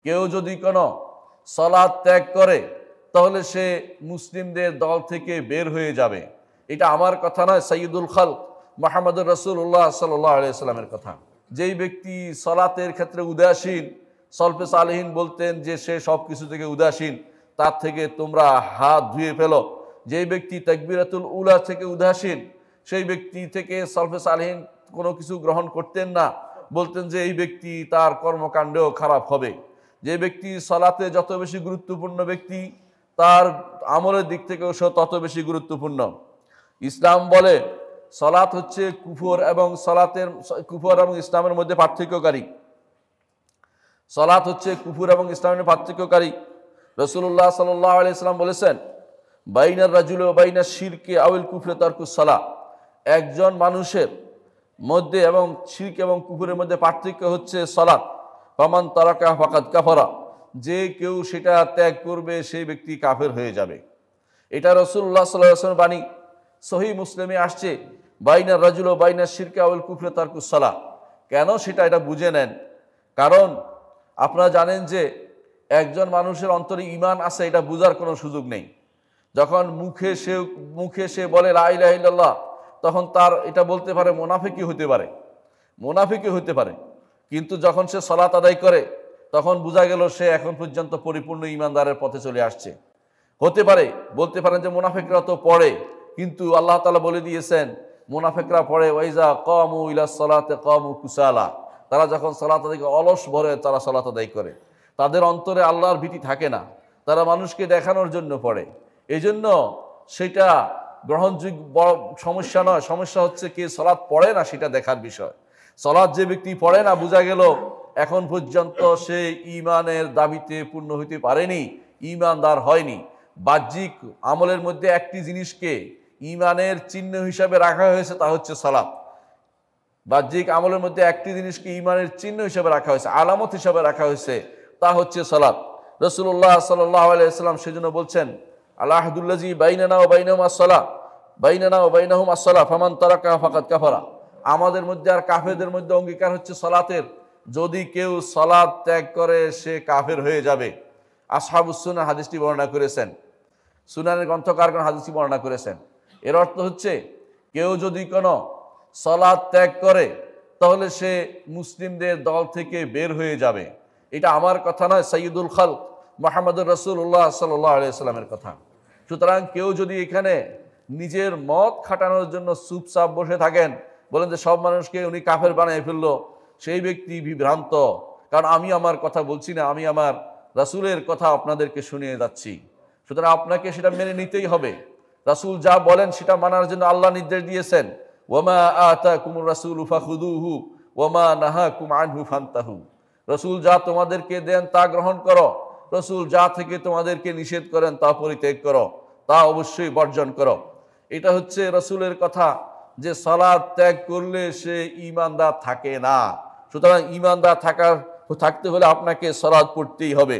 কেউ যদি কোনো সালাত ত্যাগ করে তাহলে সে মুসলিমদের দল থেকে বের হয়ে যাবে। এটা আমার কথা নয়, সাইয়্যিদুল খালক মুহাম্মদুর রাসূলুল্লাহ সাল্লাল্লাহু আলাইহি সাল্লামের কথা। যেই ব্যক্তি সালাতের ক্ষেত্রে উদাসীন, সলফে সালেহিন বলতেন যে সে সব কিছু থেকে উদাসীন, তার থেকে তোমরা হাত ধুয়ে ফেলো। যেই ব্যক্তি তাকবীরাতুল উলা থেকে উদাসীন, সেই ব্যক্তি থেকে সলফে সালেহিন কোনো কিছু গ্রহণ করতেন না, বলতেন যে এই ব্যক্তি তার কর্মকাণ্ডেও খারাপ হবে। যে ব্যক্তি সালাতে যত বেশি গুরুত্বপূর্ণ ব্যক্তি, তার আমলের দিক থেকেও সে তত বেশি গুরুত্বপূর্ণ। ইসলাম বলে সালাত হচ্ছে কুফর এবং ইসলামের মধ্যে পার্থক্যকারী। সালাত হচ্ছে কুফর এবং ইসলামের পার্থক্যকারী। রাসূলুল্লাহ সাল্লাল্লাহু আলাইহি সাল্লাম বলেছেন, বাইনার রাজুলি ওয়া বাইনাশ শিরকি আউল কুফরি তারকুস সালাহ। একজন মানুষের মধ্যে এবং শিরক এবং কুফরের মধ্যে পার্থক্য হচ্ছে সালাত। ফামান তারাকা ফাকাদ কাফারা। যে কেউ সেটা ত্যাগ করবে সেই ব্যক্তি কাফের হয়ে যাবে। এটা রাসূলুল্লাহ সাল্লাল্লাহু আলাইহি ওয়াসাল্লাম বাণী। সহিহ মুসলিমে আসছে, বাইনার রাজুলি ওয়া বাইনাশ শিরকি আউল কুফরি তারকুস সালাহ। কেন সেটা বুঝে নেন। কারণ আপনারা জানেন যে একজন মানুষের অন্তরে ঈমান আছে, এটা বোঝার কোনো সুযোগ নেই। যখন মুখে সে বলে লা ইলাহা ইল্লাল্লাহ, তখন তার এটা বলতে পারে মুনাফিকই হতে পারে। কিন্তু যখন সে সালাত আদায় করে তখন বোঝা গেল সে এখন পর্যন্ত পরিপূর্ণ ঈমানদারের পথে চলে আসছে। হতে পারে বলতে পারেন যে মুনাফিকরা তো পড়ে, কিন্তু আল্লাহ তাআলা বলে দিয়েছেন মুনাফিকরা পড়ে ওয়াইজা কামু ইলাস সালাতে কামু কুসালা। তারা যখন সালাত আদায় করে অলস ভরে তারা সালাত আদায় করে। তাদের অন্তরে আল্লাহর ভীতি থাকে না, তারা মানুষকে দেখানোর জন্য পড়ে। এই জন্য সেটা গ্রহণযোগ্য সমস্যা নয়। সমস্যা হচ্ছে কে সালাত পড়ে না সেটা দেখার বিষয়। সালাত যে ব্যক্তি পড়ে না, বোঝা গেল এখন পর্যন্ত সে ঈমানের দাবিতে পূর্ণ হইতে পারেনি, ঈমানদার হয়নি। বাহ্যিক আমলের মধ্যে একটি জিনিসকে ঈমানের চিহ্ন হিসাবে রাখা হয়েছে, তা হচ্ছে সালাত। বাহ্যিক আমলের মধ্যে একটি জিনিসকে ঈমানের চিহ্ন হিসাবে রাখা হয়েছে, আলামত হিসাবে রাখা হয়েছে, তা হচ্ছে সালাত। রাসূলুল্লাহ সাল্লাল্লাহু আলাইহি ওয়াসাল্লাম সেজন্য বলছেন, আল আহদুল্লাযী বাইনানা ওয়া বাইনাহুম আস-সালাহ ফামান তারাকা ফাকাদ কাফারা। আমাদের মধ্যে আর কাফেরদের মধ্যে অঙ্গীকার হচ্ছে সালাতের। যদি কেউ সালাত ত্যাগ করে সে কাফের হয়ে যাবে। আসহাবুস সুনান হাদিসটি বর্ণনা করেছেন, সুনানের গ্রন্থকারগণ হাদিসটি বর্ণনা করেছেন। এর অর্থ হচ্ছে কেউ যদি কোনো সালাত ত্যাগ করে তাহলে সে মুসলিমদের দল থেকে বের হয়ে যাবে। এটা আমার কথা নয়, সাইয়্যিদুল খালক মুহাম্মদুর রাসূলুল্লাহ সাল্লাল্লাহু আলাইহি সাল্লামের কথা। সুতরাং কেউ যদি এখানে নিজের মত খাটানোর জন্য চুপচাপ বসে থাকেন, বলেন যে সব মানুষকে উনি কাফের বানিয়ে ফেললো, সেই ব্যক্তি বিভ্রান্ত। কারণ আমি আমার কথা বলছি না, আমি আমার রাসূলের কথা আপনাদেরকে শুনিয়ে যাচ্ছি। সুতরাং আপনাকে সেটা মেনে নিতেই হবে। রাসূল যা বলেন সেটা মানার জন্য আল্লাহ নির্দেশ দিয়েছেন, ওয়ামা আতাকুমুর রাসূলু ফাখুযুহু ওয়ামা নাহাকুম আনহু ফান্তাহু। রাসূল যা তোমাদেরকে দেন তা গ্রহণ করো, রাসূল যা থেকে তোমাদেরকে নিষেধ করেন তা পরিত্যাগ করো, তা অবশ্যই বর্জন করো। এটা হচ্ছে রাসূলের কথা যে সালাত ত্যাগ করলে সে ঈমানদার থাকে না। সুতরাং ঈমানদার থাকতে হলে আপনাকে সালাত পড়তেই হবে।